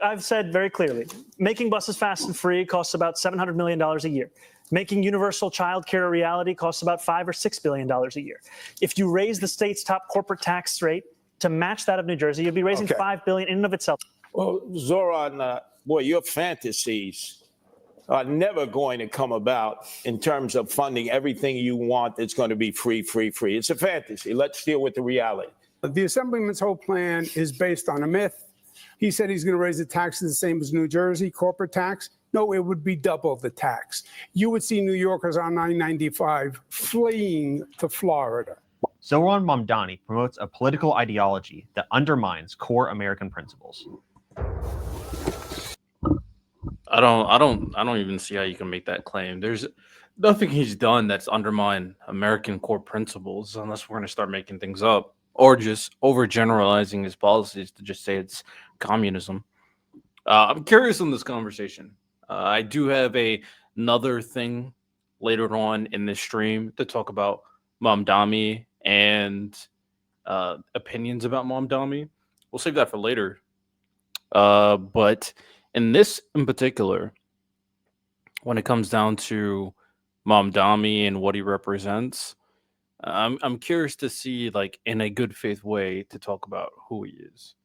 I've said very clearly, making buses fast and free costs about $700 million a year. Making universal child care a reality costs about $5 or $6 billion a year. If you raise the state's top corporate tax rate to match that of New Jersey, you'd be raising $5 billion in and of itself. Well, Zoran, boy, your fantasies are never going to come about in terms of funding everything you want that's going to be free. It's a fantasy. Let's deal with the reality. The Assemblyman's whole plan is based on a myth. He said he's going to raise the taxes the same as New Jersey, corporate tax. No, it would be double the tax. You would see New Yorkers on I-95 fleeing to Florida. Zoran Mamdani promotes a political ideology that undermines core American principles. I don't even see how you can make that claim. There's nothing he's done that's undermined American core principles, unless we're going to start making things up or just overgeneralizing his policies to just say it's communism. I'm curious on this conversation. I do have another thing later on in this stream to talk about Mamdani and opinions about Mamdani. We'll save that for later. But in this in particular, when it comes down to Mamdani and what he represents, I'm curious to see, like, in a good faith way, to talk about who he is.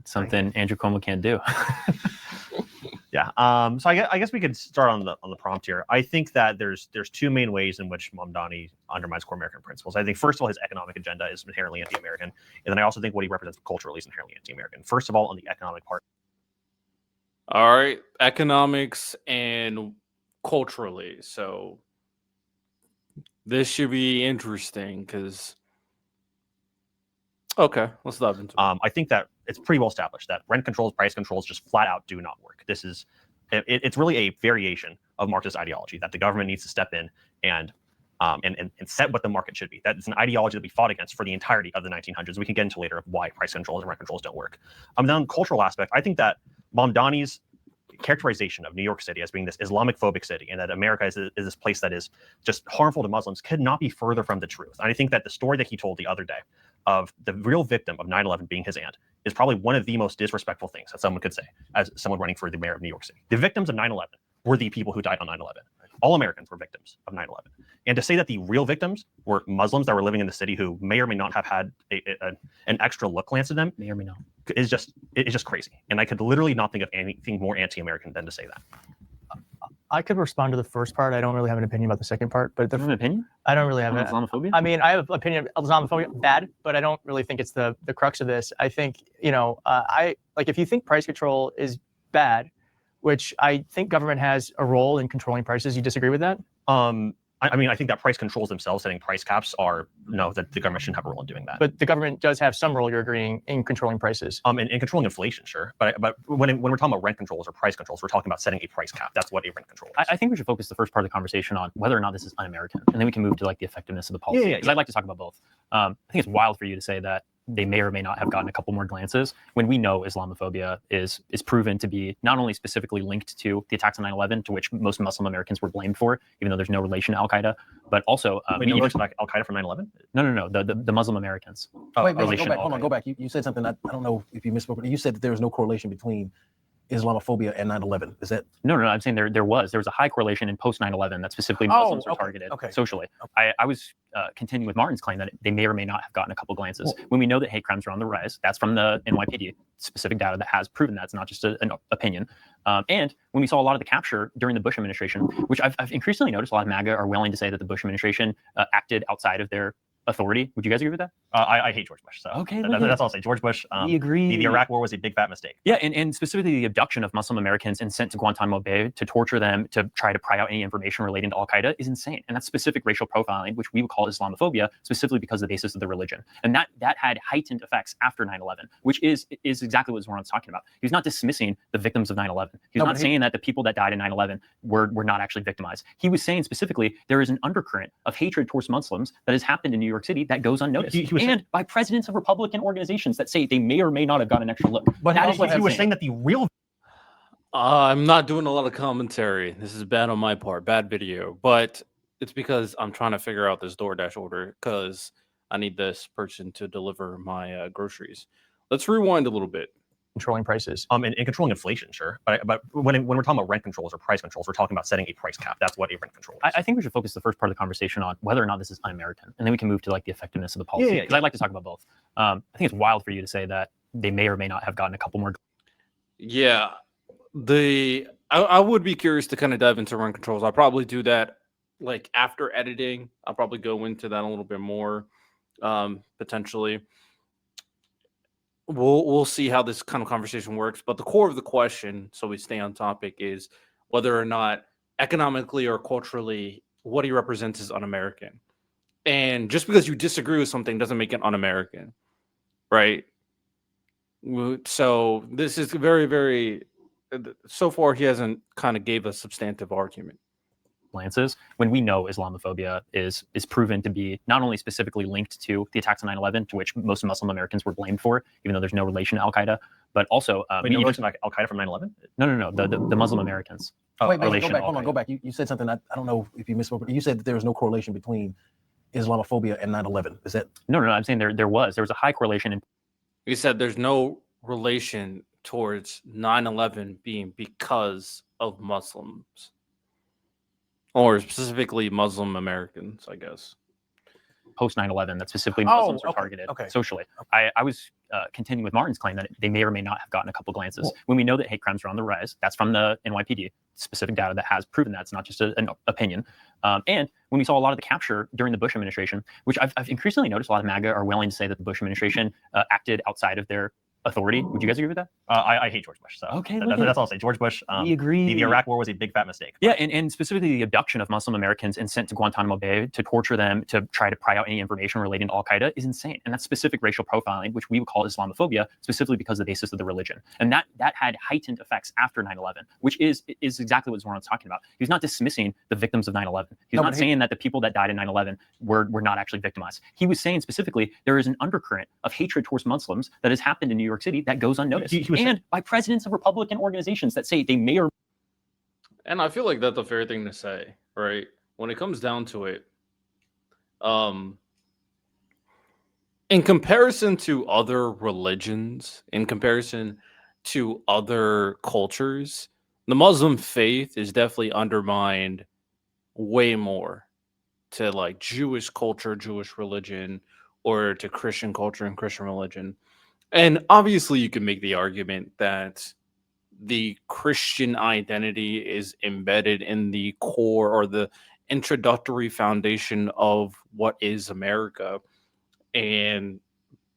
Something Andrew Cuomo can't do. Yeah. So I guess we could start on the prompt here. I think that there's two main ways in which Mamdani undermines core American principles. I think, first of all, his economic agenda is inherently anti-American, and then I also think what he represents culturally is inherently anti-American. First of all, on the economic part. All right, economics and culturally. So this should be interesting because. Okay, let's dive into it. I think that it's pretty well established that rent controls, price controls just flat out do not work. It's really a variation of Marxist ideology that the government needs to step in and set what the market should be. That is an ideology that we fought against for the entirety of the 1900s. We can get into later of why price controls and rent controls don't work. Then on the cultural aspect, I think that Mamdani's characterization of New York City as being this Islamic phobic city and that America is this place that is just harmful to Muslims could not be further from the truth. And I think that the story that he told the other day of the real victim of 9/11 being his aunt is probably one of the most disrespectful things that someone could say as someone running for the mayor of New York City. The victims of 9/11 were the people who died on 9/11. All Americans were victims of 9/11. And to say that the real victims were Muslims that were living in the city who may or may not have had an extra look glanced at them, may or may not, is just crazy. And I could literally not think of anything more anti-American than to say that. I could respond to the first part. I don't really have an opinion about the second part. But you have an opinion? I don't really have an Islamophobia? I mean, I have an opinion of Islamophobia, bad, but I don't really think it's the crux of this. I think, if you think price control is bad, which I think government has a role in controlling prices, you disagree with that? I mean, I think that price controls themselves, setting price caps, that the government shouldn't have a role in doing that. But the government does have some role, you're agreeing, in controlling prices. In controlling inflation, sure. But when we're talking about rent controls or price controls, we're talking about setting a price cap. That's what a rent control is. I think we should focus the first part of the conversation on whether or not this is un-American, and then we can move to the effectiveness of the policy. Yeah. I'd like to talk about both. I think it's wild for you to say that they may or may not have gotten a couple more glances when we know Islamophobia is proven to be not only specifically linked to the attacks on 9/11, to which most Muslim Americans were blamed for, even though there's no relation to Al-Qaeda, but also no relation to Al-Qaeda from 9/11? No, the Muslim Americans. Wait, go back. You said something I don't know if you misspoke. You said that there was no correlation between Islamophobia and 9/11. Is that? No. I'm saying there was a high correlation in post 9/11 that specifically Muslims are targeted socially. I was continuing with Martin's claim that they may or may not have gotten a couple glances when we know that hate crimes are on the rise. That's from the NYPD, specific data that has proven that. It's not just an opinion. And when we saw a lot of the capture during the Bush administration, which I've increasingly noticed a lot of MAGA are willing to say that the Bush administration acted outside of their authority. Would you guys agree with that? I hate George Bush. So okay, that's all I'll say. George Bush. We agree. The Iraq War was a big fat mistake. Yeah, and specifically the abduction of Muslim Americans and sent to Guantanamo Bay to torture them to try to pry out any information relating to Al Qaeda is insane. And that's specific racial profiling, which we would call Islamophobia, specifically because of the basis of the religion. And that had heightened effects after 9/11, which is exactly what Zoran's talking about. He was not dismissing the victims of 9/11. He was not saying that the people that died in 9/11 were not actually victimized. He was saying specifically there is an undercurrent of hatred towards Muslims that has happened in New York City that goes unnoticed. And by presidents of Republican organizations that say they may or may not have gotten an extra look. But he was saying that the real... I'm not doing a lot of commentary. This is bad on my part, bad video. But it's because I'm trying to figure out this DoorDash order because I need this person to deliver my groceries. let's rewind a little bit. Controlling prices. And controlling inflation, sure. But when we're talking about rent controls or price controls, we're talking about setting a price cap. That's what a rent control is. I think we should focus the first part of the conversation on whether or not this is un-American, and then we can move to like the effectiveness of the policy. Because I'd like to talk about both. I think it's wild for you to say that they may or may not have gotten a couple more. Yeah, I would be curious to kind of dive into rent controls. I'll probably do that like after editing. I'll probably go into that a little bit more, potentially. We'll see how this kind of conversation works. But the core of the question, so we stay on topic, is whether or not economically or culturally what he represents is un-American. And just because you disagree with something doesn't make it un-American, right? So this is very, very. So far, he hasn't kind of gave a substantive argument. Lances when we know Islamophobia is proven to be not only specifically linked to the attacks on 9/11, to which most Muslim Americans were blamed for, even though there's no relation to Al Qaeda, but also Wait, no relation to Al Qaeda from 9/11? no, the Muslim Americans. Wait, go relation back. to Hold on, Al-Qaeda. go back. You said something. I don't know if you misspoke. You said that there was no correlation between Islamophobia and 9/11. Is that? No, I'm saying there was a high correlation in. He said there's no relation towards 9/11 being because of Muslims. Or specifically Muslim Americans, I guess. Post 9/11 that specifically Muslims were targeted okay. socially. I was contending with Martin's claim that they may or may not have gotten a couple glances. When we know that hate crimes are on the rise, that's from the NYPD, specific data that has proven that. It's not just an opinion. And when we saw a lot of the capture during the Bush administration, which I've increasingly noticed a lot of MAGA are willing to say that the Bush administration acted outside of their authority. Would you guys agree with that? I hate George Bush. So Okay, that's all I'll say. George Bush. We agree. The Iraq War was a big fat mistake. Yeah, and specifically the abduction of Muslim Americans and sent to Guantanamo Bay to torture them, to try to pry out any information relating to Al Qaeda is insane. And that's specific racial profiling, which we would call Islamophobia, specifically because of the basis of the religion. And that had heightened effects after 9/11, which is exactly what Zoran's talking about. He's not dismissing the victims of 9/11. He's not saying that the people that died in 9/11 were not actually victimized. He was saying specifically there is an undercurrent of hatred towards Muslims that has happened in New York City that goes unnoticed. And by presidents of Republican organizations that say they may or. And I feel like that's a fair thing to say, right? When it comes down to it, in comparison to other religions, in comparison to other cultures, the Muslim faith is definitely undermined way more to like Jewish culture, Jewish religion, or to Christian culture and Christian religion. And obviously you can make the argument that the Christian identity is embedded in the core or the introductory foundation of what is America. And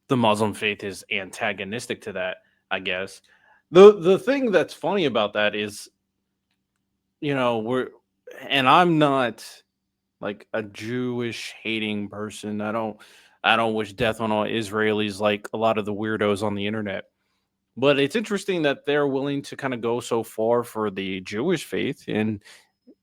the Muslim faith is antagonistic to that, I guess. The thing that's funny about that is, I'm not like a Jewish hating person. I don't wish death on all Israelis like a lot of the weirdos on the internet. But it's interesting that they're willing to kind of go so far for the Jewish faith. And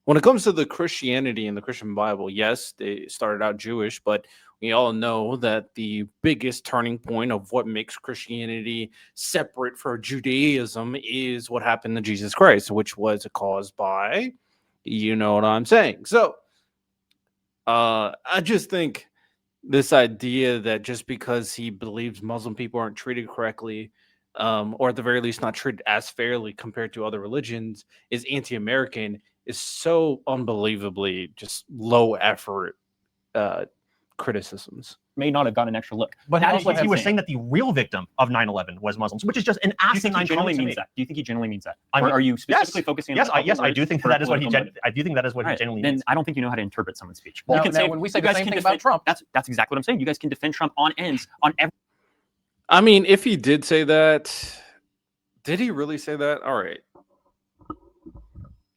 when it comes to the Christianity and the Christian Bible, yes, they started out Jewish, but we all know that the biggest turning point of what makes Christianity separate from Judaism is what happened to Jesus Christ, which was caused by, you know what I'm saying. So I just think this idea that just because he believes Muslim people aren't treated correctly, or at the very least not treated as fairly compared to other religions, is anti-American, is so unbelievably just low effort criticisms. May not have gotten an extra look. But That is what he was I'm saying that the real victim of 9/11 was Muslims, which is just an Do you think he asinine generally comment to means make. that? Do you think he generally means that? I Or mean, are you specifically yes, focusing on yes, a couple I do words think for that is what he political motive? I do think that is what he Right, genuinely then means. I don't think you know how to interpret someone's speech. Now, You can say when we say you the guys same can thing defend- about Trump, that's exactly what I'm saying. You guys can defend Trump on ends on every. I mean, if he did say that, did he really say that? All right.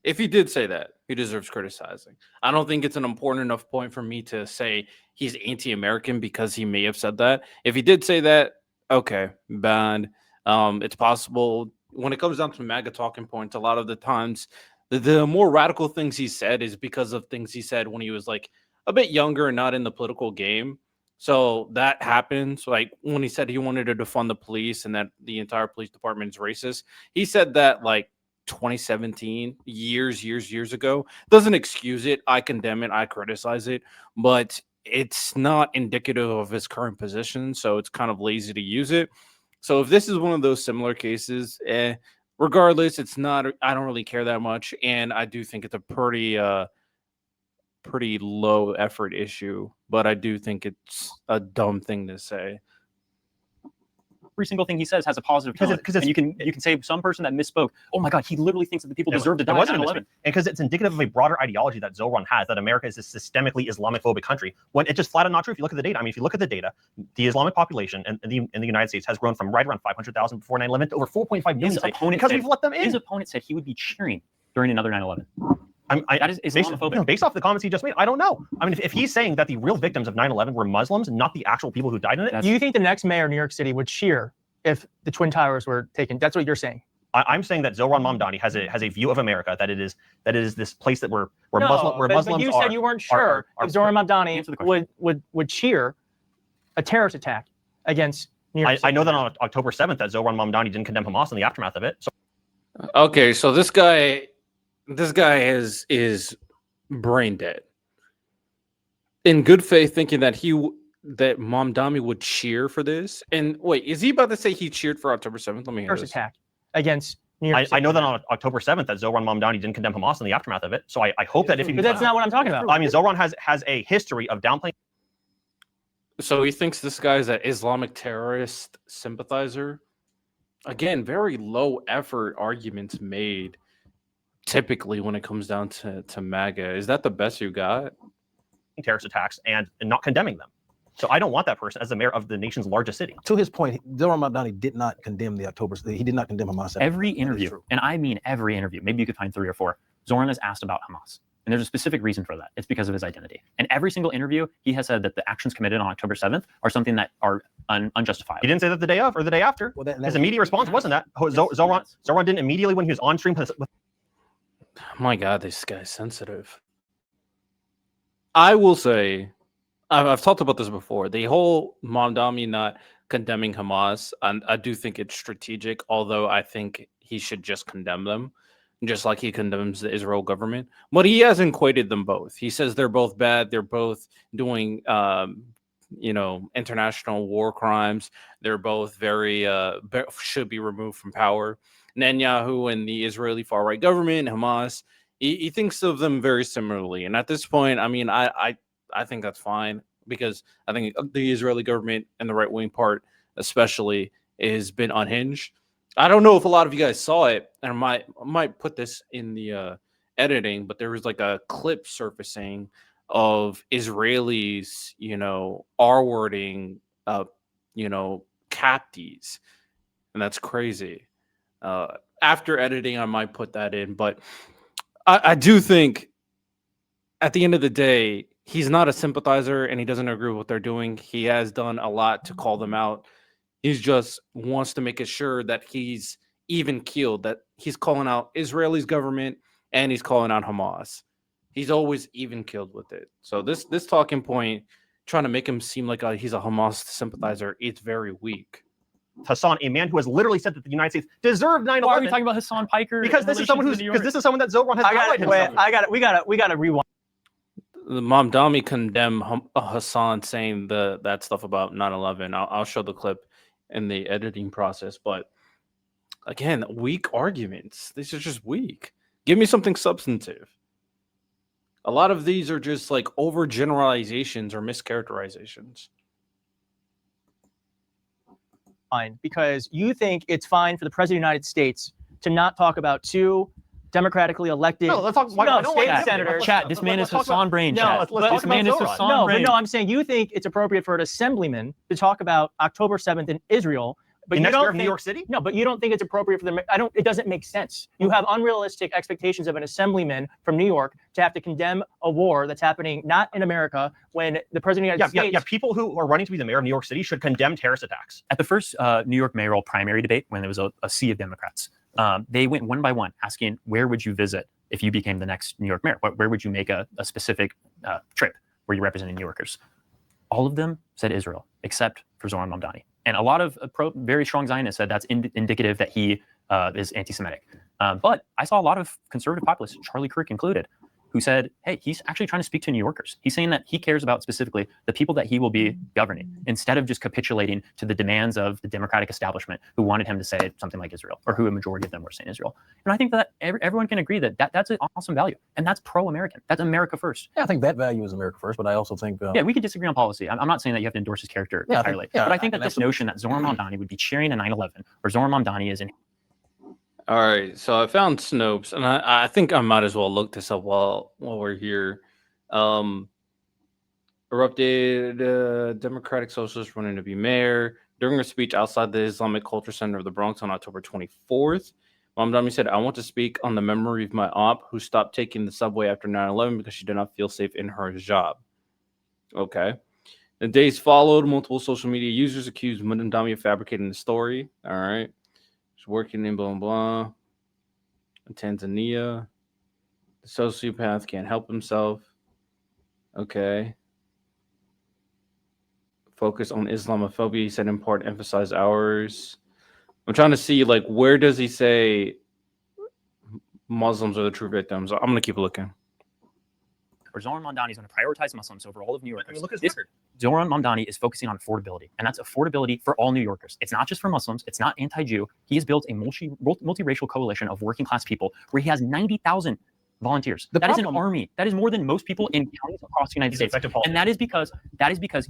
If he did say that, he deserves criticizing. I don't think it's an important enough point for me to say he's anti-American because he may have said that. If he did say that, okay, bad. It's possible. When it comes down to MAGA talking points, a lot of the times, the more radical things he said is because of things he said when he was like a bit younger and not in the political game. So that happens. Like when he said he wanted to defund the police and that the entire police department is racist, he said that like 2017, years ago. Doesn't excuse it. I condemn it. I criticize it, but it's not indicative of his current position. So it's kind of lazy to use it. So if this is one of those similar cases, regardless, it's not. I don't really care that much, and I do think it's a pretty low effort issue. But I do think it's a dumb thing to say. Every single thing he says has a positive tone. Because and you can say some person that misspoke. Oh my God, he literally thinks that the people deserve to die. It wasn't 9/11. and because it's indicative of a broader ideology that Zoran has, that America is a systemically Islamophobic country. When it's just flat out not true. If you look at the data, I mean, if you look at the data, the Islamic population in the United States has grown from right around 500,000 before 9/11 to over 4.5 million His today, opponent because said- we've let them in. His opponent said he would be cheering during another 9/11. That is based, Islamophobic. based off the comments he just made, I don't know. I mean, if he's saying that the real victims of 9/11 were Muslims, not the actual people who died in it, Do you think the next mayor of New York City would cheer if the Twin Towers were taken? That's what you're saying. I'm saying that Zoran Mamdani has a view of America that it is this place that where No, Muslims but you are. said you weren't sure if Zoran Mamdani Answer the question. would cheer a terrorist attack against New York City. I know that on October 7th that Zoran Mamdani didn't condemn Hamas in the aftermath of it. So Okay, so this guy is brain dead. In good faith, thinking that that Mamdani would cheer for this. And wait, is he about to say he cheered for October 7th? Let me hear terrorist this. attack against New York City. I know that on October 7th that Zoran Mamdani didn't condemn Hamas in the aftermath of it. So I hope that if he, But that's not what I'm talking about. I mean, Zoran has a history of downplaying. So he thinks this guy is an Islamic terrorist sympathizer. Again, very low effort arguments made typically when it comes down to MAGA. Is that the best you got? terrorist attacks and not condemning them. So I don't want that person as the mayor of the nation's largest city. To his point, Zoran Mamdani did not condemn he did not condemn Hamas. Every That is interview, true. and I mean every interview, maybe you could find 3 or 4, Zoran is asked about Hamas. And there's a specific reason for that. It's because of his identity. And every single interview, he has said that the actions committed on October 7th are something that are unjustifiable. He didn't say that the day of or the day after. Well, His immediate response wasn't that. Zoran didn't immediately when he was on stream with My God, this guy's sensitive. I will say, I've talked about this before. The whole Mamdani not condemning Hamas, and I do think it's strategic, although I think he should just condemn them, just like he condemns the Israel government. But he hasn't equated them both. He says they're both bad. They're both doing, international war crimes. They're both very should be removed from power. Netanyahu and the Israeli far-right government, Hamas, he thinks of them very similarly. And at this point, I mean, I think that's fine, because I think the Israeli government and the right-wing part especially has been unhinged. I don't know if a lot of you guys saw it, and I might put this in the editing, but there was like a clip surfacing of Israelis, R-wording, capties, and that's crazy. After editing, I might put that in, but I do think at the end of the day, he's not a sympathizer and he doesn't agree with what they're doing. He has done a lot to call them out. He just wants to make it sure that he's even keeled, that he's calling out Israeli's government and he's calling out Hamas. He's always even keeled with it. So this talking point, trying to make him seem like he's a Hamas sympathizer, it's very weak. Hassan, a man who has literally said that the United States deserved 9/11. Why are we talking about Hassan Piker? Because this is someone that Zoran has allied himself with. We got to rewind. The Mamdani condemned Hassan saying that stuff about 9/11. I'll show the clip in the editing process. But again, weak arguments. These are just weak. Give me something substantive. A lot of these are just like overgeneralizations or mischaracterizations. Fine, because you think it's fine for the president of the United States to not talk about 2 democratically elected No, let's talk. I don't state want to- senators. Chat, this man is Let's talk Hassan Brain. No, Chat. let's talk This man about is Zoran. Hassan No, but Brain. no, I'm saying you think it's appropriate for an assemblyman to talk about October 7th in Israel, but The you next don't mayor of think, New York City? No, but you don't think it's appropriate for them. It doesn't make sense. You have unrealistic expectations of an assemblyman from New York to have to condemn a war that's happening not in America when the president of the United States. People who are running to be the mayor of New York City should condemn terrorist attacks. At the first New York mayoral primary debate, when there was a sea of Democrats, they went one by one asking, where would you visit if you became the next New York mayor? Where would you make a specific trip where you're representing New Yorkers? All of them said Israel, except for Zoran Mamdani. And a lot of very strong Zionists said that's indicative that he is anti-Semitic. But I saw a lot of conservative populists, Charlie Kirk included, who said, hey, he's actually trying to speak to New Yorkers. He's saying that he cares about specifically the people that he will be governing, instead of just capitulating to the demands of the Democratic establishment who wanted him to say something like Israel, or who a majority of them were saying Israel. And I think that everyone can agree that that's an awesome value. And that's pro-American. That's America first. Yeah, I think that value is America first, but I also think... yeah, we could disagree on policy. I'm not saying that you have to endorse his character entirely. But I think that this notion that Zoran Mamdani would be cheering a 9/11, or Zoran Mamdani is in... All right, so I found Snopes, and I think I might as well look this up while we're here. Erupted Democratic Socialist running to be mayor. During a speech outside the Islamic Culture Center of the Bronx on October 24th, Mamdani said, I want to speak on the memory of my aunt who stopped taking the subway after 9/11 because she did not feel safe in her job. Okay. The days followed, multiple social media users accused Mamdani of fabricating the story. All right. Working in blah, blah, in Tanzania. The sociopath can't help himself. Okay. Focus on Islamophobia. He said in part, emphasize ours. I'm trying to see, like, where does he say Muslims are the true victims? I'm going to keep looking. Or Zoran Mamdani is going to prioritize Muslims over all of New Yorkers. I mean, look at his record. Zoran Mamdani is focusing on affordability, and that's affordability for all New Yorkers. It's not just for Muslims. It's not anti-Jew. He has built a multiracial coalition of working class people where he has 90,000 volunteers. That is an army. That is more than most people in counties across the United States. And that is because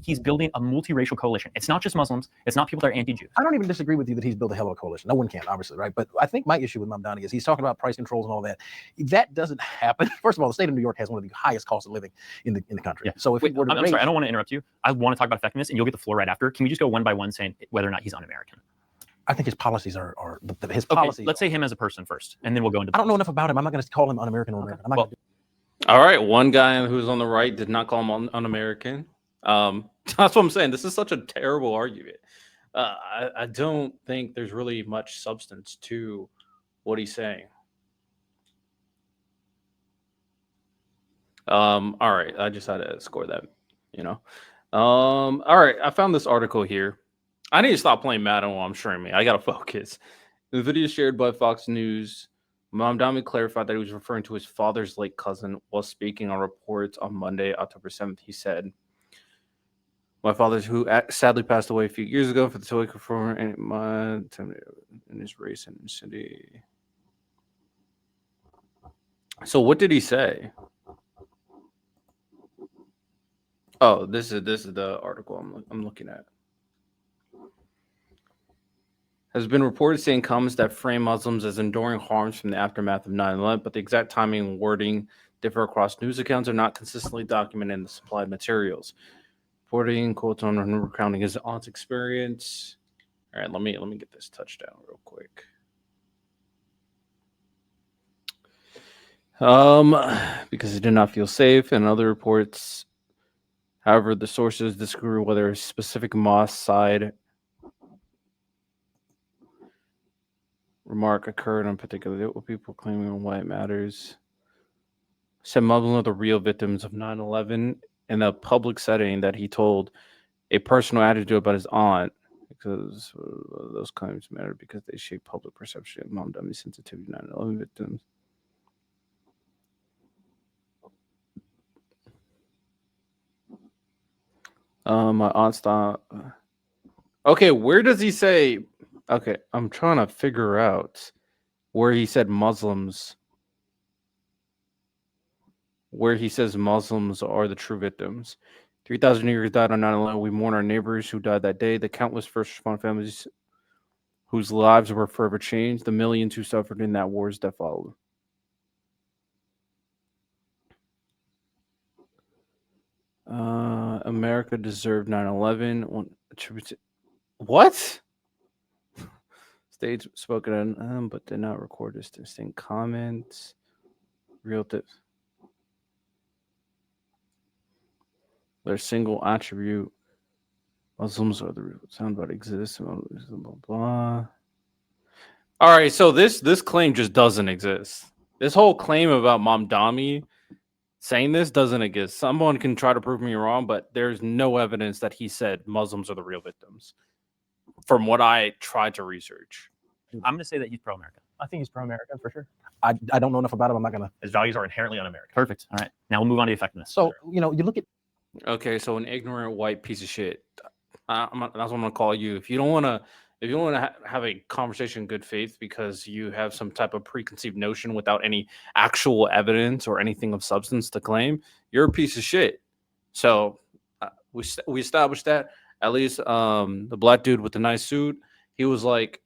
he's building a multiracial coalition. It's not just Muslims. It's not people that are anti-Jews. I don't even disagree with you that he's built a hell of a coalition. No one can, obviously, right? But I think my issue with Mamdani is he's talking about price controls and all that. That doesn't happen. First of all, the state of New York has one of the highest costs of living in the country. Yeah. So if we were to I'm sorry, I don't want to interrupt you. I want to talk about effectiveness, and you'll get the floor right after. Can we just go one by one saying whether or not he's un-American? I think his policies are his Okay, policies. let's say him as a person first, and then we'll go into. I don't know enough about him. I'm not going to call him un-American or American. I'm not gonna do All right, one guy who's on the right did not call him un-American. That's what I'm saying. This is such a terrible argument. I don't think there's really much substance to what he's saying. All right, I just had to score that, you know. All right, I found this article here. I need to stop playing Madden while I'm streaming. I gotta focus. The video shared by Fox News. Mamdani clarified that he was referring to his father's late cousin while speaking on reports on Monday, October 7th. He said, my father, who sadly passed away a few years ago for the toilet reform and my time in his race in the city. So what did he say? Oh, this is the article I'm looking at. Has been reported saying comments that frame Muslims as enduring harms from the aftermath of 9/11, but the exact timing and wording differ across news accounts, are not consistently documented in the supplied materials. Reporting quotes on recounting his aunt's experience. All right, let me get this touchdown real quick. Because he did not feel safe, and other reports. However, the sources disagree whether a specific mosque side remark occurred on particular people claiming on why it matters. Said Muslims are the real victims of 9/11 in a public setting that he told a personal attitude about his aunt, because those claims matter because they shape public perception of Mamdani's sensitivity to 9/11 victims. My aunt's thought. Okay, where does he say? Okay, I'm trying to figure out where he said Muslims, where he says Muslims are the true victims. 3,000 Uyghurs died on 9/11. We mourn our neighbors who died that day, the countless first responder families whose lives were forever changed, the millions who suffered in that wars that followed. America deserved 9/11. What? States spoken on, but did not record this distinct comments. Real tips. Their single attribute. Muslims are the real soundbite exists. Blah, blah, blah. All right, so this claim just doesn't exist. This whole claim about Mamdani saying this doesn't exist. Someone can try to prove me wrong, but there's no evidence that he said Muslims are the real victims. From what I tried to research. I'm going to say that he's pro-America. I think he's pro-American for sure. I don't know enough about him. I'm not gonna. His values are inherently un-American. Perfect. All right. Now we'll move on to effectiveness. So you look at Okay, so an ignorant white piece of shit. That's what I'm gonna call you. If you don't wanna have a conversation in good faith because you have some type of preconceived notion without any actual evidence or anything of substance to claim, you're a piece of shit. So we established that. At least the black dude with the nice suit, he was like,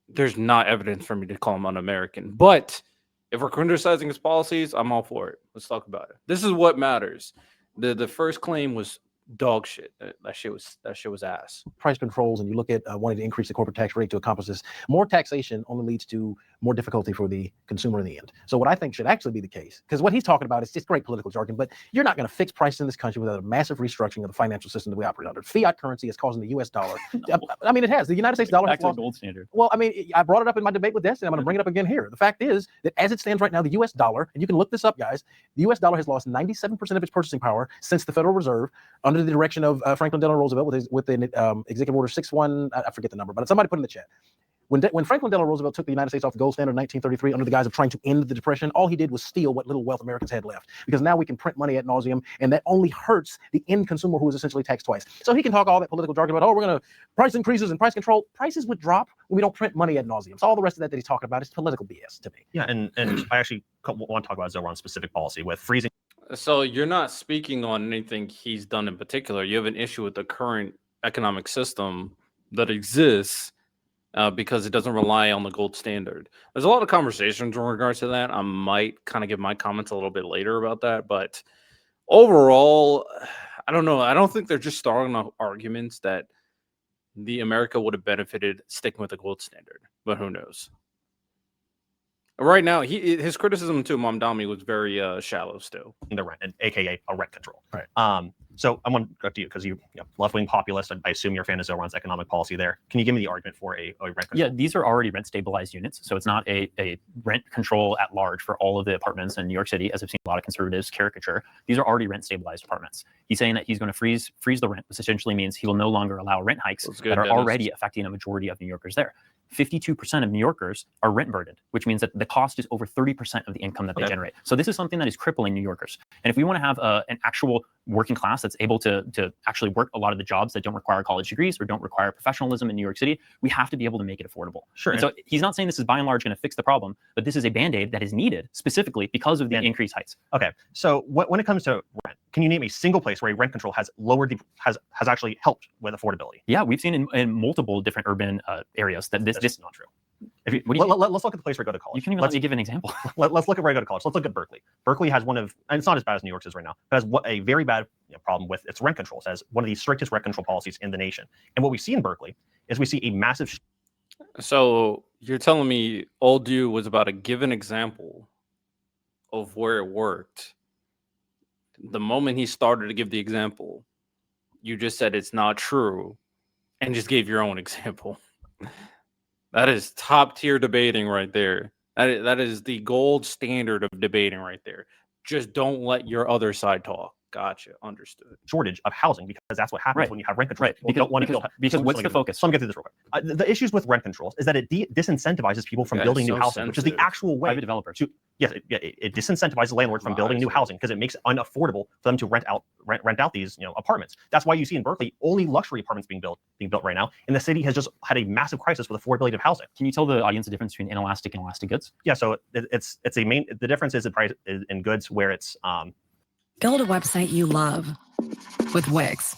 "There's not evidence for me to call him un-American." But if we're criticizing his policies, I'm all for it. Let's talk about it. This is what matters. The first claim was dog shit. That shit was ass. price controls and you look at wanting to increase the corporate tax rate to accomplish this, more taxation only leads to more difficulty for the consumer in the end. So what I think should actually be the case, because what he's talking about is just great political jargon, but you're not going to fix prices in this country without a massive restructuring of the financial system that we operate under. Fiat currency is causing the U.S. dollar. I mean, it has. The United States dollar Back has to the lost. gold standard. Well, I mean, I brought it up in my debate with Destiny. I'm going to bring it up again here. The fact is that as it stands right now, the U.S. dollar, and you can look this up, guys, the U.S. dollar has lost 97% of its purchasing power since the Federal Reserve, under the direction of Franklin Delano Roosevelt with the Executive Order 61. I forget the number, but somebody put in the chat. When Franklin Delano Roosevelt took the United States off the gold standard in 1933 under the guise of trying to end the Depression, all he did was steal what little wealth Americans had left, because now we can print money ad nauseum, and that only hurts the end consumer, who is essentially taxed twice. So he can talk all that political jargon about, oh, we're going to price increases and price control. Prices would drop when we don't print money ad nauseum. So all the rest of that he's talking about is political BS to me. Yeah, and I actually want to talk about Zoran's specific policy with freezing. So you're not speaking on anything he's done in particular. You have an issue with the current economic system that exists because it doesn't rely on the gold standard. There's a lot of conversations in regards to that. I might kind of give my comments a little bit later about that. But overall, I don't know. I don't think they're just strong arguments that the America would have benefited sticking with the gold standard. But who knows? Right now, his criticism to Mamdani was very shallow still. The rent, and aka a rent control. Right. So I want to go to you because you left-wing populist. I assume you're a fan of Zoran's economic policy there. Can you give me the argument for a rent control? Yeah, these are already rent stabilized units. So it's not a rent control at large for all of the apartments in New York City, as I've seen a lot of conservatives caricature. These are already rent stabilized apartments. He's saying that he's going to freeze the rent, which essentially means he will no longer allow rent hikes that are already affecting a majority of New Yorkers there. 52% of New Yorkers are rent burdened, which means that the cost is over 30% of the income that they generate. So this is something that is crippling New Yorkers. And if we want to have an actual working class that's able to actually work a lot of the jobs that don't require college degrees or don't require professionalism in New York City, we have to be able to make it affordable. Sure. And so he's not saying this is by and large going to fix the problem, but this is a Band-Aid that is needed specifically because of the increased heights. Okay. So when it comes to rent, can you name a single place where a rent control has lowered has actually helped with affordability? Yeah, we've seen in multiple different urban areas that this is not true. Let's look at the place where I go to college. You can even let me give an example. Let's look at where I go to college. Let's look at Berkeley. Berkeley has one of, and it's not as bad as New York's is right now, but has a very bad problem with its rent controls. It has one of the strictest rent control policies in the nation. And what we see in Berkeley is we see a massive. So you're telling me old you was about to give an example of where it worked. The moment he started to give the example, you just said it's not true and just gave your own example. That is top tier debating right there. That is the gold standard of debating right there. Just don't let your other side talk. Gotcha. Understood. Shortage of housing, because that's what happens when you have rent control. Right. Because what's the focus? So let me get through this real quick. The issues with rent controls is that it disincentivizes people from building new housing, which is the actual way. Private developers. It disincentivizes landlords from building new housing because it makes it unaffordable for them to rent out these apartments. That's why you see in Berkeley only luxury apartments being built right now, and the city has just had a massive crisis with affordability of housing. Can you tell the audience the difference between inelastic and elastic goods? Yeah, so the difference is the price in goods where it's Build a website you love with Wix.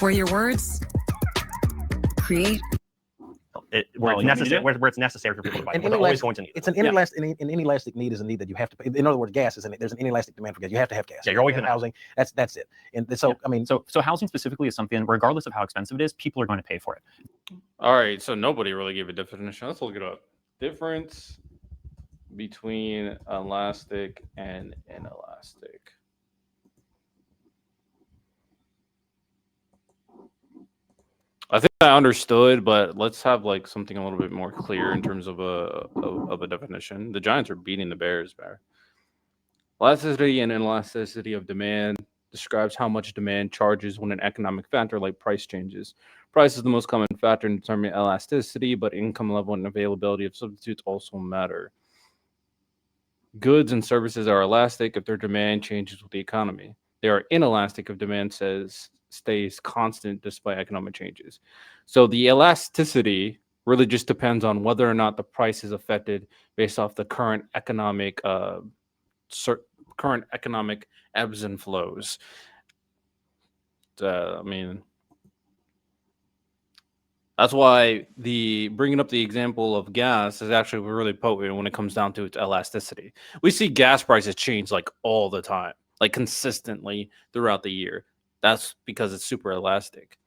Where your words create. Where it's necessary for people to buy. We're always going to need it. It's an inelastic. An inelastic need is a need that you have to pay. In other words, gas is there's an inelastic demand for gas. You have to have gas. Yeah, you're always going to housing. That's it. And so I mean, so housing specifically is something, regardless of how expensive it is, people are going to pay for it. All right. So nobody really gave a definition. Let's look it up. Difference between elastic and inelastic. I think I understood, but let's have like something a little bit more clear in terms of a definition. The Giants are beating the Bears, Bear. Elasticity and inelasticity of demand describes how much demand charges when an economic factor like price changes. Price is the most common factor in determining elasticity, but income level and availability of substitutes also matter. Goods and services are elastic if their demand changes with the economy. They are inelastic if demand stays constant despite economic changes. So the elasticity really just depends on whether or not the price is affected based off the current economic ebbs and flows. I mean, that's why the bringing up the example of gas is actually really potent when it comes down to its elasticity. We see gas prices change like all the time, like consistently throughout the year. That's because it's super elastic.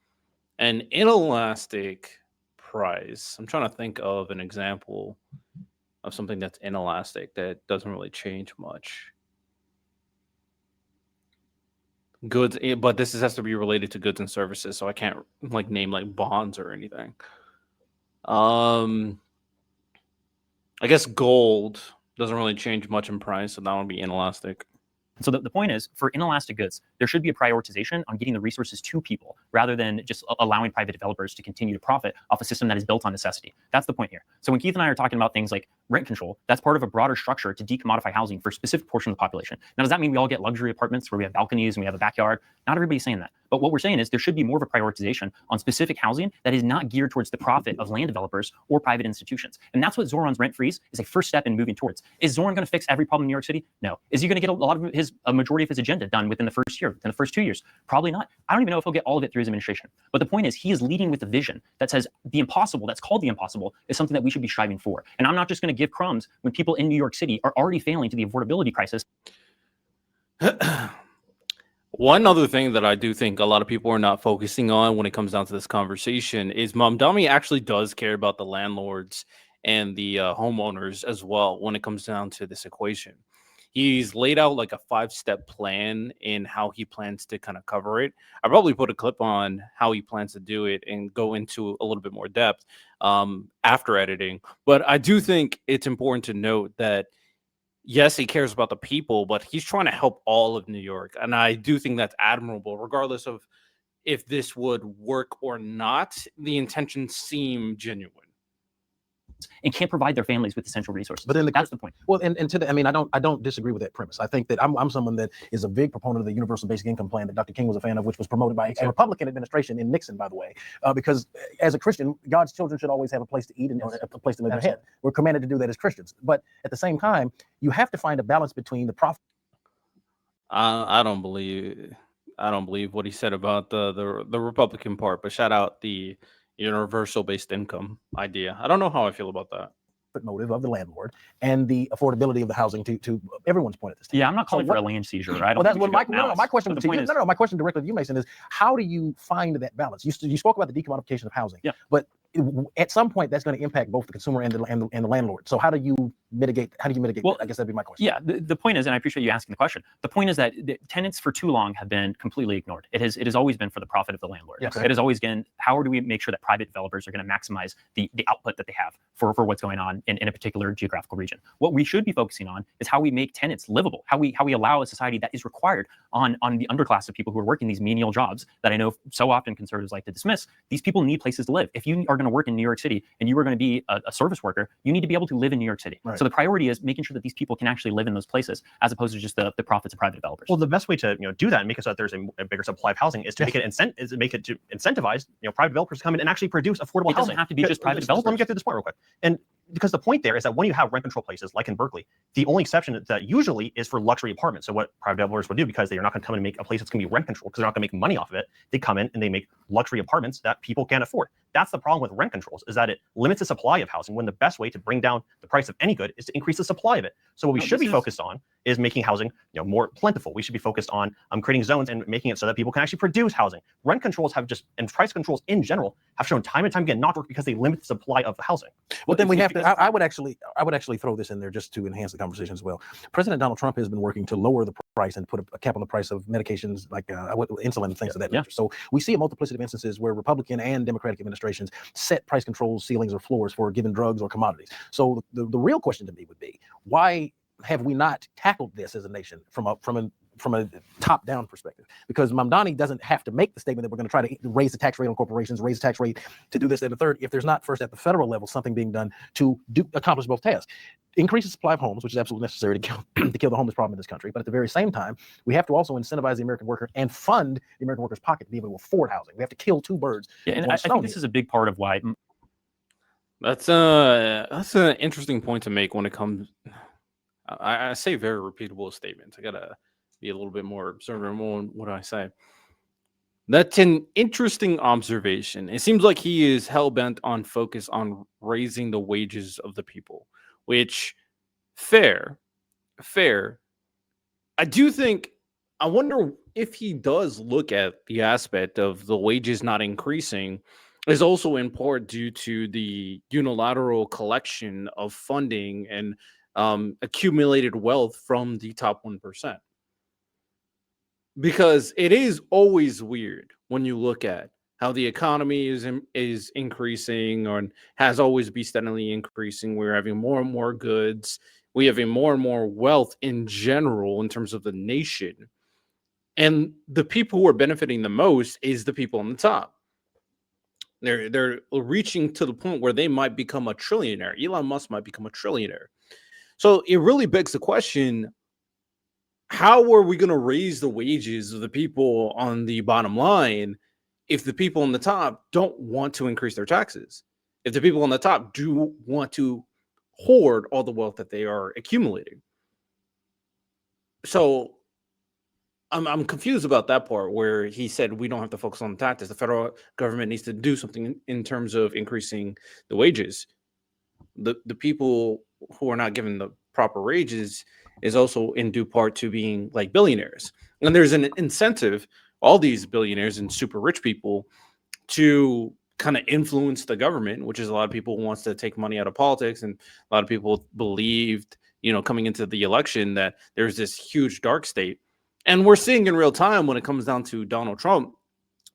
An inelastic price, I'm trying to think of an example of something that's inelastic that doesn't really change much. Goods, but this has to be related to goods and services, so I can't like name like bonds or anything. I guess gold doesn't really change much in price, so that would be inelastic. So the point is, for inelastic goods, there should be a prioritization on getting the resources to people rather than just allowing private developers to continue to profit off a system that is built on necessity. That's the point here. So when Keith and I are talking about things like rent control, that's part of a broader structure to decommodify housing for a specific portion of the population. Now, does that mean we all get luxury apartments where we have balconies and we have a backyard? Not everybody's saying that. But what we're saying is there should be more of a prioritization on specific housing that is not geared towards the profit of land developers or private institutions. And that's what Zoran's rent freeze is a first step in moving towards. Is Zoran going to fix every problem in New York City? No. Is he going to get a majority of his agenda done within the first year, within the first 2 years? Probably not. I don't even know if he'll get all of it through his administration. But the point is, he is leading with a vision that says the impossible, that's called the impossible, is something that we should be striving for. And I'm not just going to give crumbs when people in New York City are already failing to the affordability crisis. One other thing that I do think a lot of people are not focusing on when it comes down to this conversation is Mamdani actually does care about the landlords and the homeowners as well when it comes down to this equation. He's laid out like a 5-step plan in how he plans to kind of cover it. I'll probably put a clip on how he plans to do it and go into a little bit more depth after editing. But I do think it's important to note that yes, he cares about the people, but he's trying to help all of New York. And I do think that's admirable, regardless of if this would work or not. The intentions seem genuine. And can't provide their families with essential resources. But then that's the point. Well, and to the, I mean, I don't disagree with that premise. I think that I'm someone that is a big proponent of the universal basic income plan that Dr. King was a fan of, which was promoted by a Republican administration in Nixon, by the way. Because as a Christian, God's children should always have a place to eat and a place to lay their head. We're commanded to do that as Christians. But at the same time, you have to find a balance between the profit. I don't believe what he said about the Republican part. But shout out the universal based income idea. I don't know how I feel about that. Motive of the landlord and the affordability of the housing to everyone's point at this time. Yeah, I'm not calling for a land seizure. Right? Well, that's what my question to you. No, my question directly to you, Mason, is how do you find that balance? You spoke about the decommodification of housing. Yeah. But at some point, that's going to impact both the consumer and the landlord. So how do you mitigate? Well, that? I guess that'd be my question. Yeah, the point is, and I appreciate you asking the question. The point is that the tenants for too long have been completely ignored. It has always been for the profit of the landlord. Yes. It has always been, how do we make sure that private developers are going to maximize the output that they have for what's going on in a particular geographical region. What we should be focusing on is how we make tenants livable, how we allow a society that is required on the underclass of people who are working these menial jobs that I know so often conservatives like to dismiss. These people need places to live. If you are going to work in New York City and you are going to be a service worker, you need to be able to live in New York City. Right. So the priority is making sure that these people can actually live in those places as opposed to just the profits of private developers. Well, the best way to do that and make it so that there's a bigger supply of housing is to make it to incentivize private developers to come in and actually produce affordable housing. It doesn't have to be just private developers. Let me get through this point real quick. And because the point there is that when you have rent control places like in Berkeley, the only exception that usually is for luxury apartments. So what private developers would do, because they are not going to come in and make a place that's going to be rent controlled because they're not going to make money off of it, they come in and they make luxury apartments that people can't afford. That's the problem with rent controls, is that it limits the supply of housing when the best way to bring down the price of any good is to increase the supply of it. So what we should be focused on is making housing more plentiful. We should be focused on creating zones and making it so that people can actually produce housing. Rent controls and price controls in general have shown time and time again not to work because they limit the supply of housing. Well, then we have to. I would actually throw this in there just to enhance the conversation as well. President Donald Trump has been working to lower the price and put a cap on the price of medications like insulin and things of that nature. So we see a multiplicity of instances where Republican and Democratic administrations set price controls, ceilings, or floors for given drugs or commodities. So the real question to me would be, why have we not tackled this as a nation from from a top-down perspective, because Mamdani doesn't have to make the statement that we're going to try to raise the tax rate on corporations, raise the tax rate to do this and the third, if there's not first at the federal level something being done to accomplish both tasks. Increase the supply of homes, which is absolutely necessary to kill the homeless problem in this country. But at the very same time, we have to also incentivize the American worker and fund the American worker's pocket to be able to afford housing. We have to kill two birds. Yeah, and I think this is a big part of why. That's an interesting point to make when it comes. I say very repeatable statements. I gotta be a little bit more observant on what I say. That's an interesting observation. It seems like he is hell-bent on focus on raising the wages of the people, which fair. I do think, I wonder if he does look at the aspect of the wages not increasing is also in part due to the unilateral collection of funding and accumulated wealth from the top 1%. Because it is always weird when you look at how the economy is increasing or has always been steadily increasing. We're having more and more goods. We have more and more wealth in general in terms of the nation. And the people who are benefiting the most is the people on the top. They're reaching to the point where they might become a trillionaire. Elon Musk might become a trillionaire. So it really begs the question, how are we going to raise the wages of the people on the bottom line if the people on the top don't want to increase their taxes? If the people on the top do want to hoard all the wealth that they are accumulating? So I'm confused about that part where he said we don't have to focus on the taxes. The federal government needs to do something in terms of increasing the wages. The people who are not given the proper wages is also in due part to being like billionaires. And there's an incentive, all these billionaires and super rich people, to kind of influence the government, which is a lot of people wants to take money out of politics. And a lot of people believed, coming into the election that there's this huge dark state. And we're seeing in real time when it comes down to Donald Trump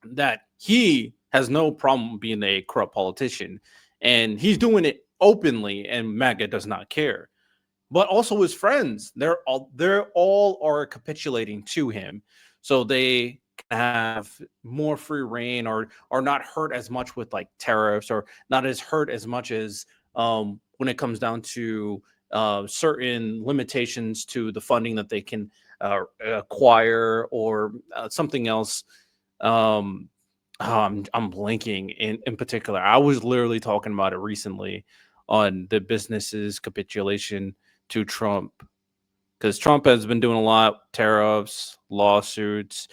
that he has no problem being a corrupt politician, and he's doing it openly, and MAGA does not care. But also his friends, they're all are capitulating to him, so they have more free reign or are not hurt as much with like tariffs, or not as hurt as much as when it comes down to certain limitations to the funding that they can acquire or something else. I'm blanking in particular. I was literally talking about it recently on the business's capitulation to Trump, because Trump has been doing a lot, tariffs, lawsuits.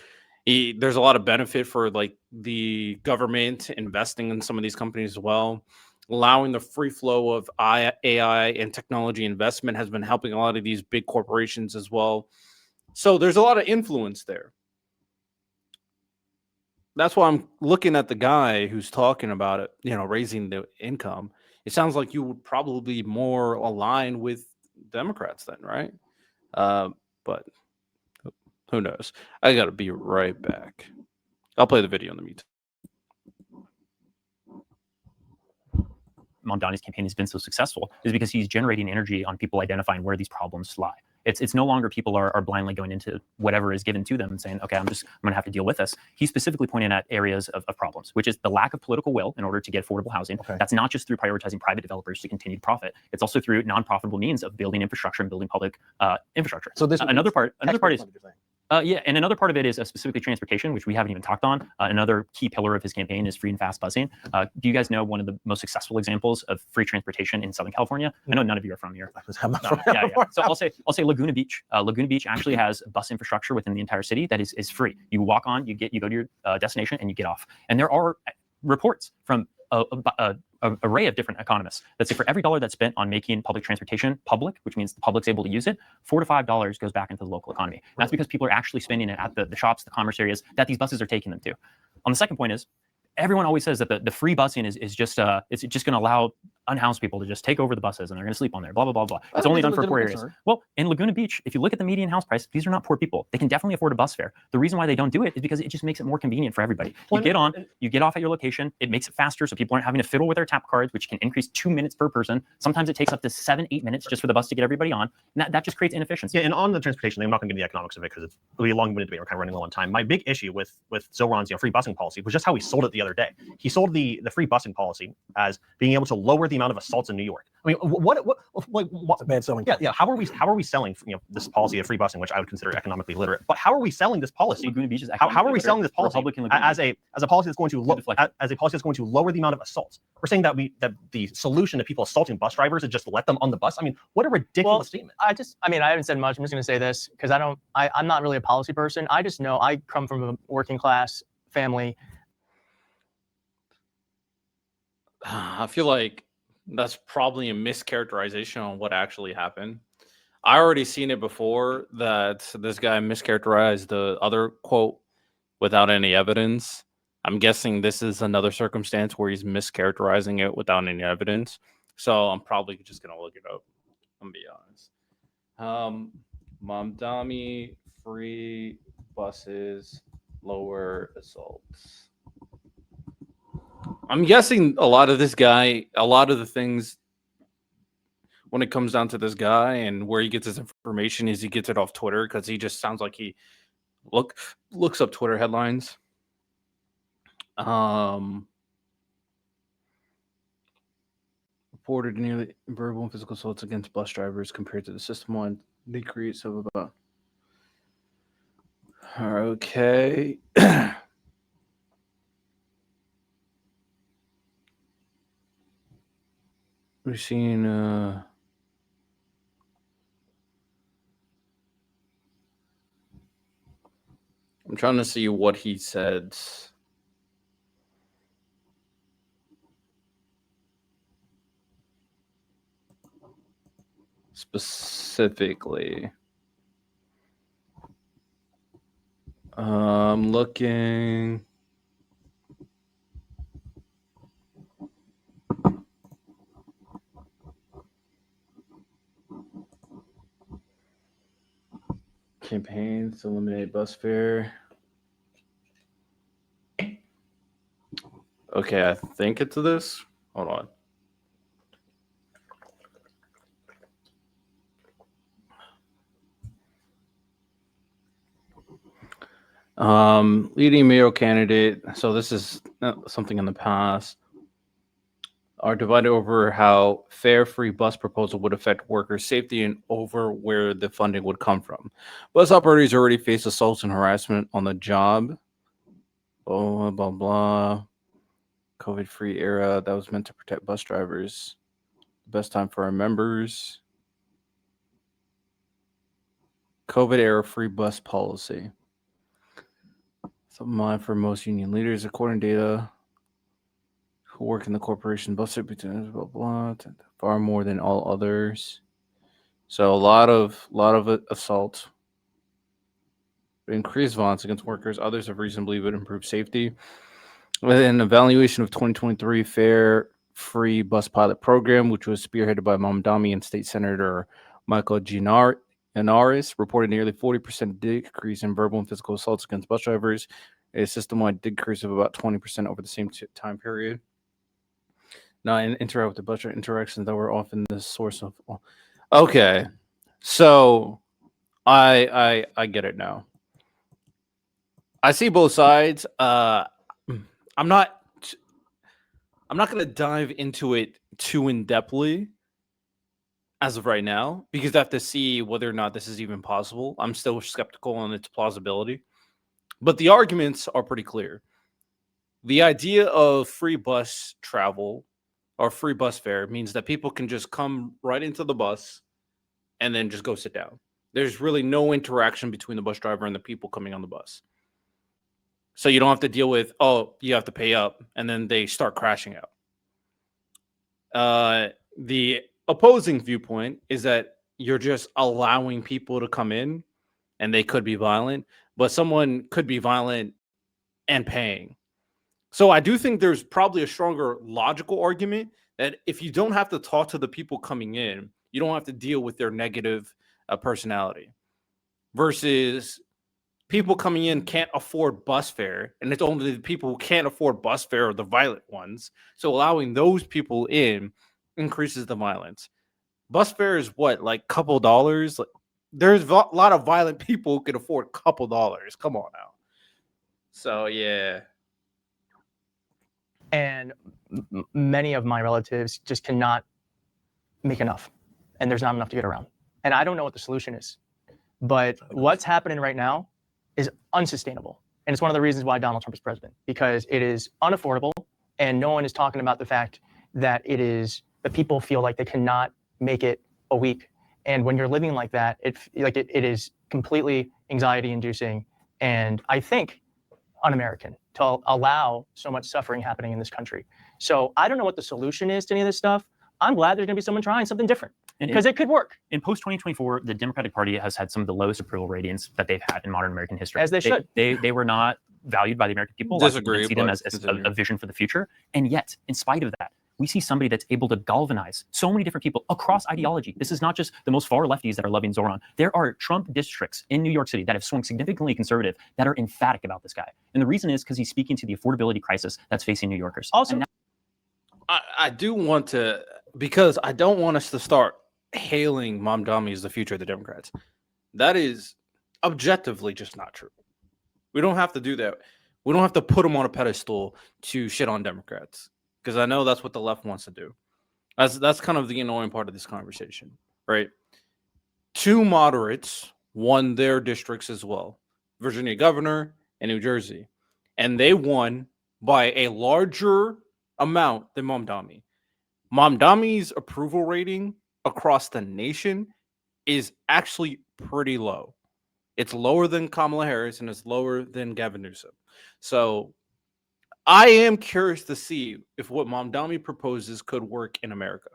There's a lot of benefit for like the government investing in some of these companies as well. Allowing the free flow of AI and technology investment has been helping a lot of these big corporations as well. So there's a lot of influence there. That's why I'm looking at the guy who's talking about it, raising the income. It sounds like you would probably be more aligned with Democrats then, right? But who knows? I got to be right back. I'll play the video in the meantime. Mamdani's campaign has been so successful is because he's generating energy on people identifying where these problems lie. It's no longer people are blindly going into whatever is given to them and saying, okay, I'm going to have to deal with this. He's specifically pointing at areas of problems, which is the lack of political will in order to get affordable housing. Okay. That's not just through prioritizing private developers to continue to profit. It's also through non-profitable means of building infrastructure and building public infrastructure. So this another part is. And another part of it is specifically transportation, which we haven't even talked on. Another key pillar of his campaign is free and fast busing. Do you guys know one of the most successful examples of free transportation in Southern California? I know none of you are from here. So I'll say Laguna Beach. Laguna Beach actually has bus infrastructure within the entire city that is free. You walk on, you go to your destination, and you get off. And there are reports from an array of different economists that say for every dollar that's spent on making public transportation public, which means the public's able to use it, $4 to $5 goes back into the local economy. And that's because people are actually spending it at the shops, the commerce areas that these buses are taking them to. On the second point is, everyone always says that the free busing is just it's just going to allow unhoused people to just take over the buses and they're going to sleep on there, blah, blah, blah, blah. I It's think only it's a done for poor legitimate areas. concern. Well, in Laguna Beach, if you look at the median house price, these are not poor people. They can definitely afford a bus fare. The reason why they don't do it is because it just makes it more convenient for everybody. You get on, you get off at your location, it makes it faster so people aren't having to fiddle with their tap cards, which can increase 2 minutes per person. Sometimes it takes up to 7-8 minutes just for the bus to get everybody on. And that just creates inefficiency. Yeah, and on the transportation, I'm not going to get into the economics of it because it'll be a long-winded debate. We're kind of running low on time. My big issue with Zoran's free busing policy was just how he sold it the other day. He sold the free busing policy as being able to lower the amount of assaults in New York. I mean, what It's a bad selling. Yeah. How are we selling this policy of free busing, which I would consider economically literate? But how are we selling this policy? Laguna Beach is How are we economically selling this literate. policy Republican Laguna as a policy that's going to lower the amount of assaults? We're saying that the solution to people assaulting bus drivers is just let them on the bus. I mean, what a ridiculous statement. I haven't said much. I'm just going to say this because I'm not really a policy person. I just know I come from a working class family. I feel like that's probably a mischaracterization on what actually happened. I already seen it before that this guy mischaracterized the other quote without any evidence. I'm guessing this is another circumstance where he's mischaracterizing it without any evidence. So I'm probably just gonna look it up. I'm gonna be honest. Mamdani free buses lower assaults. I'm guessing a lot of the things when it comes down to this guy and where he gets his information is he gets it off Twitter because he just sounds like he looks up Twitter headlines. Reported nearly verbal and physical assaults against bus drivers compared to the system-wide decrease of about. Okay. We're seeing I'm trying to see what he said. Specifically. I'm looking. Campaigns to eliminate bus fare. Okay, I think it's this. Hold on. Leading mayoral candidate. So this is something in the past. Are divided over how fare-free bus proposal would affect workers' safety and over where the funding would come from. Bus operators already face assaults and harassment on the job. Blah, blah, blah. COVID-free era that was meant to protect bus drivers. Best time for our members. COVID era free bus policy. Something mind for most union leaders, according to data. Who work in the corporation bus between blah blah far more than all others. So a lot of assault, increased violence against workers. Others have reason to believe it improved safety. With an evaluation of 2023 fare free bus pilot program, which was spearheaded by Mamdani and State Senator Michael Gianaris, reported nearly 40% decrease in verbal and physical assaults against bus drivers, a system-wide decrease of about 20% over the same time period. Now, interact with the bus interactions that were often the source of. Okay, so I get it now. I see both sides. I'm not going to dive into it too in-depthly as of right now because I have to see whether or not this is even possible. I'm still skeptical on its plausibility, but the arguments are pretty clear. The idea of free bus travel or free bus fare means that people can just come right into the bus and then just go sit down. There's really no interaction between the bus driver and the people coming on the bus. So you don't have to deal with, you have to pay up, and then they start crashing out. The opposing viewpoint is that you're just allowing people to come in, and they could be violent, but someone could be violent and paying. So I do think there's probably a stronger logical argument That if you don't have to talk to the people coming in, you don't have to deal with their negative personality. Versus people coming in can't afford bus fare, and it's only the people who can't afford bus fare are the violent ones. So allowing those people in increases the violence. Bus fare is what, like couple dollars? Like, there's a lot of violent people who can afford couple dollars. Come on now. So yeah. And many of my relatives just cannot make enough, and there's not enough to get around. And I don't know what the solution is, but what's happening right now is unsustainable. And it's one of the reasons why Donald Trump is president, because it is unaffordable, and no one is talking about the fact that it is that people feel like they cannot make it a week. And when you're living like that, it is completely anxiety inducing, and I think un-American to allow so much suffering happening in this country. So I don't know what the solution is to any of this stuff. I'm glad there's going to be someone trying something different, because it could work. In post-2024, the Democratic Party has had some of the lowest approval ratings that they've had in modern American history. As they should. They were not valued by the American people. Disagree, See them but as a vision for the future. And yet, in spite of that, we see somebody that's able to galvanize so many different people across ideology. This is not just the most far lefties that are loving Zoran. There are Trump districts in New York City that have swung significantly conservative that are emphatic about this guy. And the reason is because he's speaking to the affordability crisis that's facing New Yorkers. Also, I do want to, because I don't want us to start hailing Mamdani as the future of the Democrats. That is objectively just not true. We don't have to do that. We don't have to put him on a pedestal to shit on Democrats, because I know that's what the left wants to do. That's kind of the annoying part of this conversation, right? Two moderates won their districts as well, Virginia governor and New Jersey, and they won by a larger amount than Mamdani. Mamdani's approval rating across the nation is actually pretty low. It's lower than Kamala Harris and it's lower than Gavin Newsom. So I am curious to see if what Mamdani proposes could work in America.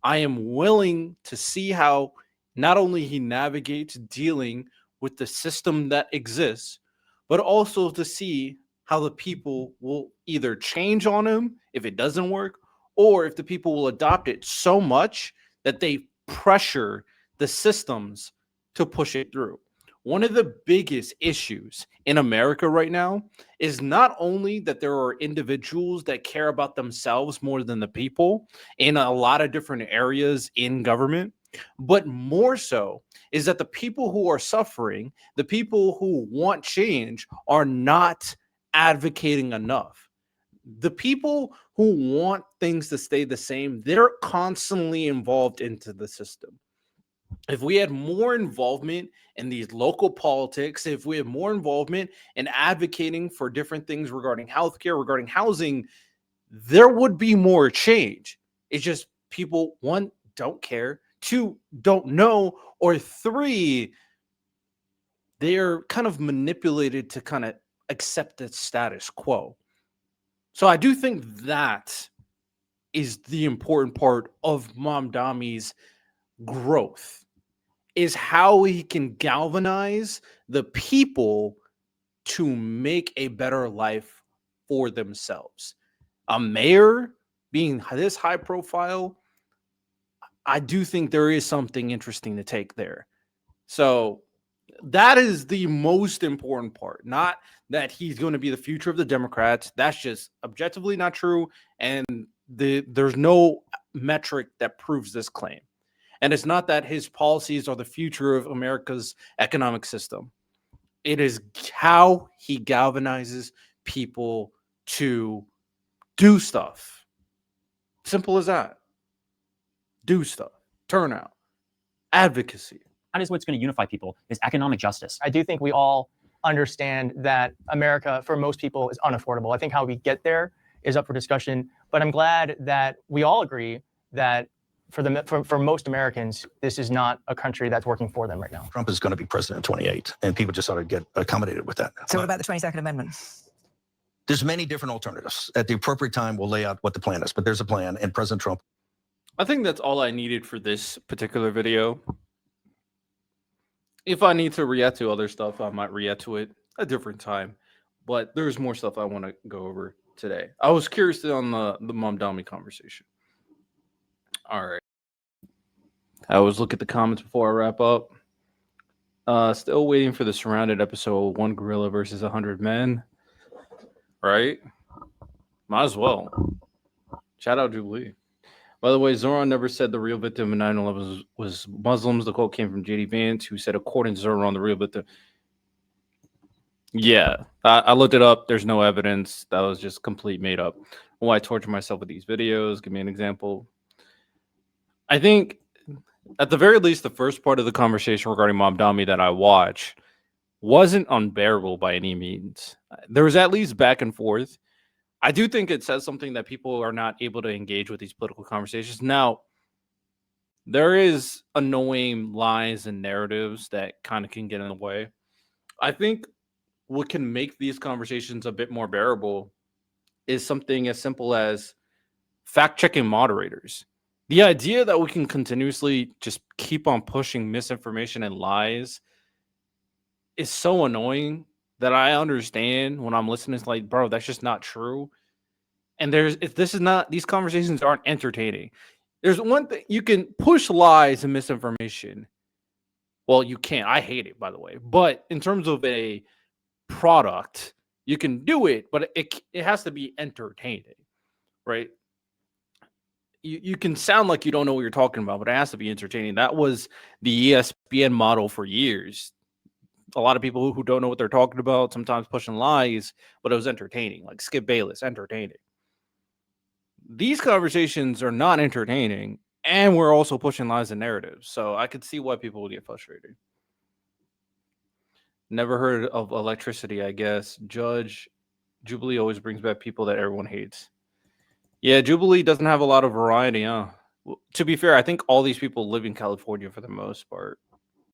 I am willing to see how not only he navigates dealing with the system that exists, but also to see how the people will either change on him if it doesn't work, or if the people will adopt it so much that they pressure the systems to push it through. One of the biggest issues in America right now is not only that there are individuals that care about themselves more than the people in a lot of different areas in government, but more so is that the people who are suffering, the people who want change, are not advocating enough. The people who want things to stay the same, they're constantly involved into the system. If we had more involvement in these local politics, if we had more involvement in advocating for different things regarding healthcare, regarding housing, there would be more change. It's just people, one, don't care, two, don't know, or three, they're kind of manipulated to kind of accept the status quo. So I do think that is the important part of Mamdani's growth, is how he can galvanize the people to make a better life for themselves. A mayor being this high profile, I do think there is something interesting to take there. So that is the most important part, not that he's going to be the future of the Democrats. That's just objectively not true. And there's no metric that proves this claim. And it's not that his policies are the future of America's economic system. It is how he galvanizes people to do stuff. Simple as that. Do stuff. Turnout. Advocacy. That is what's going to unify people, is economic justice. I do think we all understand that America, for most people, is unaffordable. I think how we get there is up for discussion. But I'm glad that we all agree that for most Americans, this is not a country that's working for them right now. Trump is going to be president in 28, and people just ought to get accommodated with that. So what about the 22nd Amendment? There's many different alternatives. At the appropriate time, we'll lay out what the plan is, but there's a plan, and President Trump. I think that's all I needed for this particular video. If I need to react to other stuff, I might react to it a different time. But there's more stuff I want to go over today. I was curious on the Mamdani conversation. All right. I always look at the comments before I wrap up. Still waiting for the Surrounded episode, one gorilla versus 100 men. Right? Might as well. Shout out Jubilee. By the way, Zoran never said the real victim in 9/11 was Muslims. The quote came from J.D. Vance, who said, according to Zoran, the real victim. Yeah, I looked it up. There's no evidence. That was just complete made up. Why I torture myself with these videos? Give me an example. I think, at the very least, the first part of the conversation regarding Mamdani that I watched wasn't unbearable by any means. There was at least back and forth. I do think it says something that people are not able to engage with these political conversations. Now, there is annoying lies and narratives that kind of can get in the way. I think what can make these conversations a bit more bearable is something as simple as fact-checking moderators. The idea that we can continuously just keep on pushing misinformation and lies is so annoying that I understand when I'm listening. It's like, bro, that's just not true. And these conversations aren't entertaining. There's one thing, you can push lies and misinformation. Well, you can't. I hate it, by the way. But in terms of a product, you can do it, but it has to be entertaining, right? You can sound like you don't know what you're talking about, but it has to be entertaining. That was the ESPN model for years. A lot of people who don't know what they're talking about, sometimes pushing lies, but it was entertaining. Like Skip Bayless, entertaining. These conversations are not entertaining, and we're also pushing lies and narratives. So I could see why people would get frustrated. Never heard of electricity, I guess. Jubilee always brings back people that everyone hates. Yeah, Jubilee doesn't have a lot of variety, huh? Well, to be fair, I think all these people live in California for the most part.